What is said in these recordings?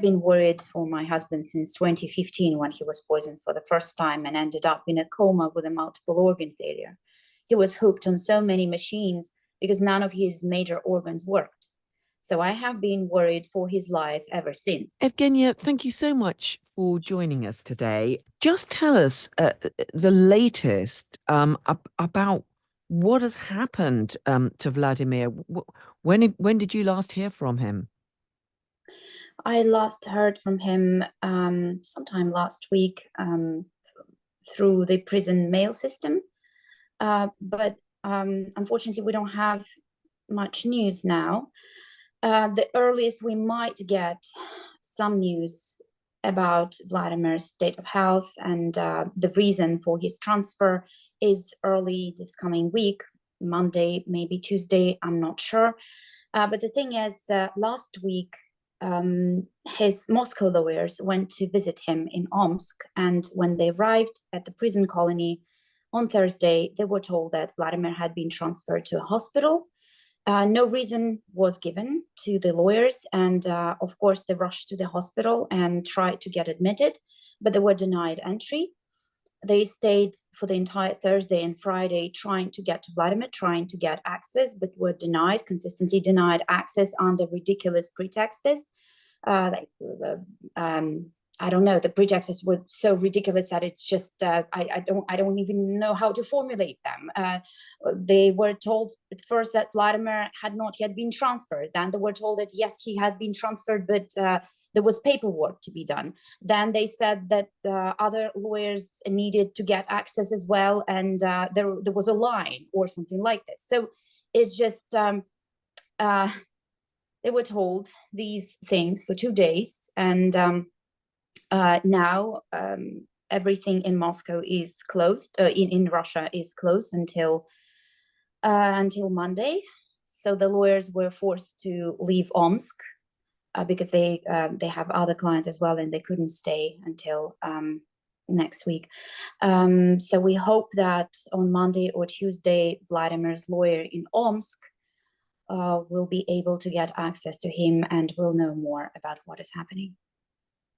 been worried for my husband since 2015 when he was poisoned for the first time and ended up in a coma with a multiple organ failure. He was hooked on so many machines because none of his major organs worked. So I have been worried for his life ever since. Evgenia, thank you so much for joining us today. Just tell us the latest about what has happened to Vladimir. When did you last hear from him? I last heard from him sometime last week through the prison mail system. But unfortunately, we don't have much news now. The earliest we might get some news about Vladimir's state of health and the reason for his transfer is early this coming week, Monday, maybe Tuesday, I'm not sure. But the thing is, last week, his Moscow lawyers went to visit him in Omsk, and when they arrived at the prison colony on Thursday, they were told that Vladimir had been transferred to a hospital. No reason was given to the lawyers, and of course they rushed to the hospital and tried to get admitted, but they were denied entry. They stayed for the entire Thursday and Friday trying to get to Vladimir, trying to get access, but were denied, consistently denied access under ridiculous pretexts. I don't know, the pretexts were so ridiculous that it's just I don't even know how to formulate them. They were told at first that Vladimir had not yet been transferred. Then they were told that yes, he had been transferred, but there was paperwork to be done. Then they said that other lawyers needed to get access as well, and there was a line or something like this. So it's just they were told these things for 2 days, and now everything in Moscow is closed. In Russia is closed until Monday. So the lawyers were forced to leave Omsk because they have other clients as well, and they couldn't stay until next week. So we hope that on Monday or Tuesday, Vladimir's lawyer in Omsk will be able to get access to him and will know more about what is happening.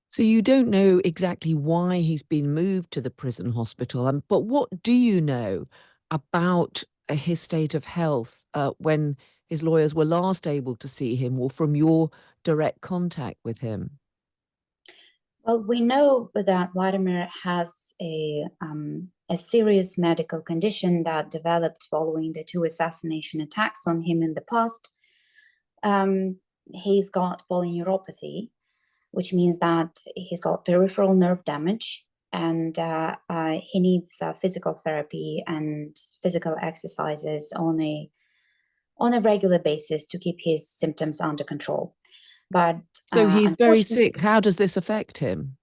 So you don't know exactly why he's been moved to the prison hospital, but what do you know about his state of health when his lawyers were last able to see him, or from your direct contact with him? Well, we know that Vladimir has a serious medical condition that developed following the 2 assassination attacks on him in the past. He's got polyneuropathy, which means that he's got peripheral nerve damage, and he needs physical therapy and physical exercises on a regular basis to keep his symptoms under control. But so he's very sick. How does this affect him?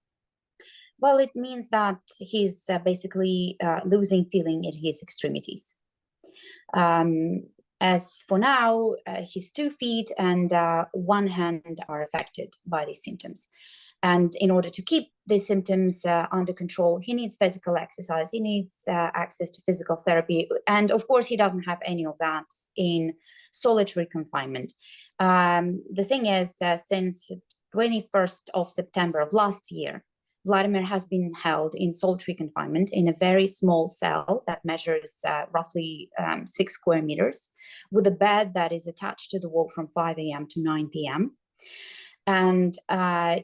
Well, it means that he's basically losing feeling in his extremities. As for now, his 2 feet and 1 hand are affected by these symptoms. And in order to keep these symptoms under control, he needs physical exercise, he needs access to physical therapy. And of course, he doesn't have any of that in solitary confinement. The thing is, since 21st of September of last year, Vladimir has been held in solitary confinement in a very small cell that measures roughly 6 square meters, with a bed that is attached to the wall from 5 a.m. to 9 p.m. And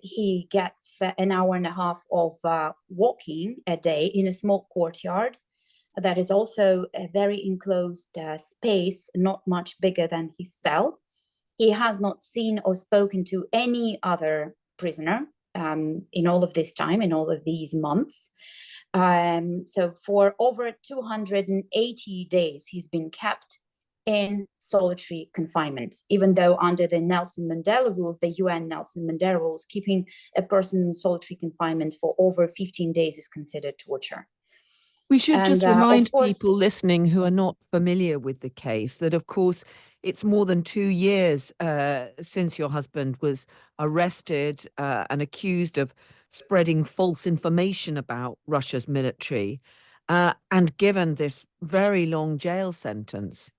he gets an hour and a half of walking a day in a small courtyard that is also a very enclosed space, not much bigger than his cell. He has not seen or spoken to any other prisoner in all of this time, in all of these months. So for over 280 days, he's been kept in solitary confinement, even though under the Nelson Mandela rules, the UN Nelson Mandela rules, keeping a person in solitary confinement for over 15 days is considered torture. We should just remind people listening who are not familiar with the case that, of course, it's more than 2 years since your husband was arrested and accused of spreading false information about Russia's military and given this very long jail sentence.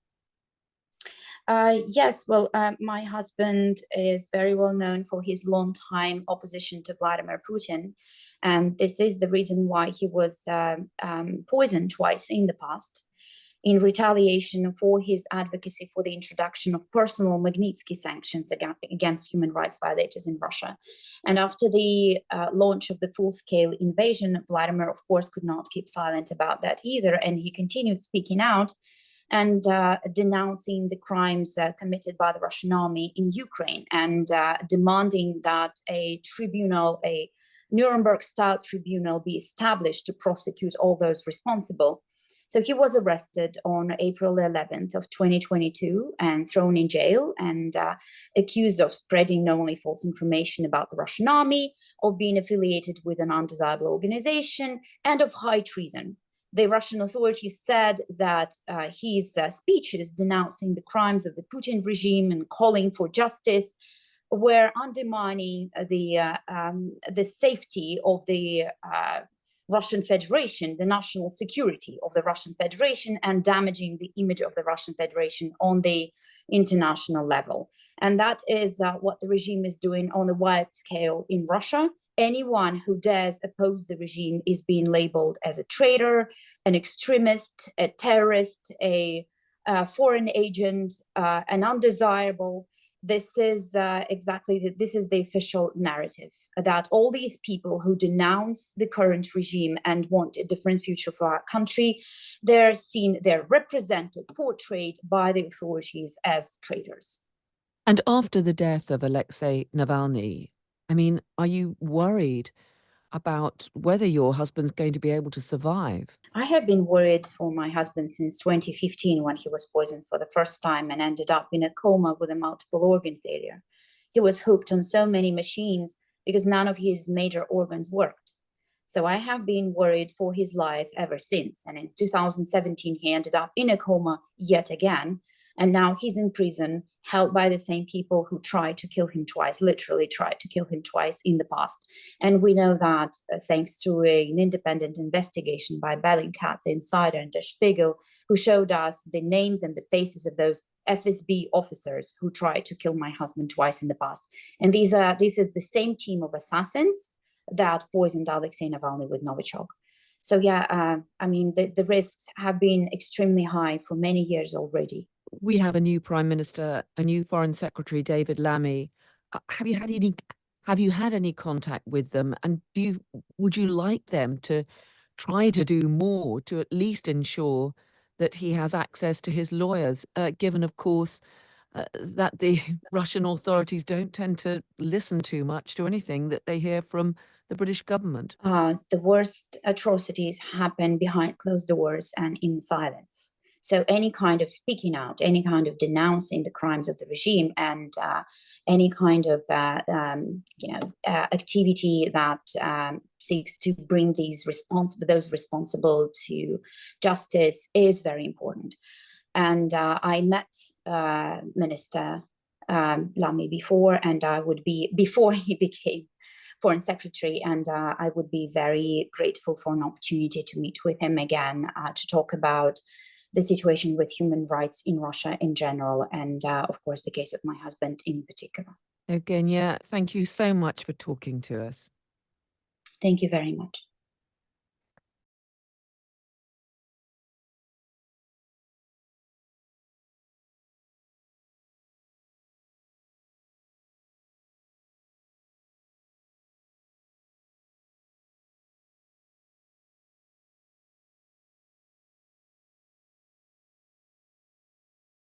Yes, well, my husband is very well known for his long-time opposition to Vladimir Putin. And this is the reason why he was poisoned twice in the past, in retaliation for his advocacy for the introduction of personal Magnitsky sanctions against human rights violators in Russia. And after the launch of the full-scale invasion, Vladimir, of course, could not keep silent about that either. And he continued speaking out and denouncing the crimes committed by the Russian army in Ukraine, and demanding that a tribunal, a Nuremberg-style tribunal, be established to prosecute all those responsible. So he was arrested on April 11th of 2022 and thrown in jail, and accused of spreading not only false information about the Russian army, of being affiliated with an undesirable organization, and of high treason. The Russian authorities said that his speeches denouncing the crimes of the Putin regime and calling for justice were undermining the safety of the Russian Federation, the national security of the Russian Federation, and damaging the image of the Russian Federation on the international level. And that is what the regime is doing on a wide scale in Russia. Anyone who dares oppose the regime is being labeled as a traitor, an extremist, a terrorist, a foreign agent, an undesirable. This is this is the official narrative, that all these people who denounce the current regime and want a different future for our country, they're represented, portrayed by the authorities as traitors. And after the death of Alexei Navalny, I mean, are you worried about whether your husband's going to be able to survive? I have been worried for my husband since 2015, when he was poisoned for the first time and ended up in a coma with a multiple organ failure. He was hooked on so many machines because none of his major organs worked. So I have been worried for his life ever since. And in 2017, he ended up in a coma yet again. And now he's in prison, held by the same people who tried to kill him twice, literally tried to kill him twice in the past. And we know that thanks to an independent investigation by Bellingcat, the Insider, and Der Spiegel, who showed us the names and the faces of those FSB officers who tried to kill my husband twice in the past. And this is the same team of assassins that poisoned Alexei Navalny with Novichok. So yeah, I mean, the risks have been extremely high for many years already. We have a new Prime Minister, a new Foreign Secretary, David Lammy. Have you had any contact with them? And would you like them to try to do more to at least ensure that he has access to his lawyers, given, of course, that the Russian authorities don't tend to listen too much to anything that they hear from the British government? The worst atrocities happen behind closed doors and in silence. So any kind of speaking out, any kind of denouncing the crimes of the regime, and any kind of activity that seeks to bring those responsible to justice is very important. And I met Minister Lammy before, and before he became Foreign Secretary, and I would be very grateful for an opportunity to meet with him again to talk about the situation with human rights in Russia in general, and of course the case of my husband in particular. Evgenia, thank you so much for talking to us. Thank you very much.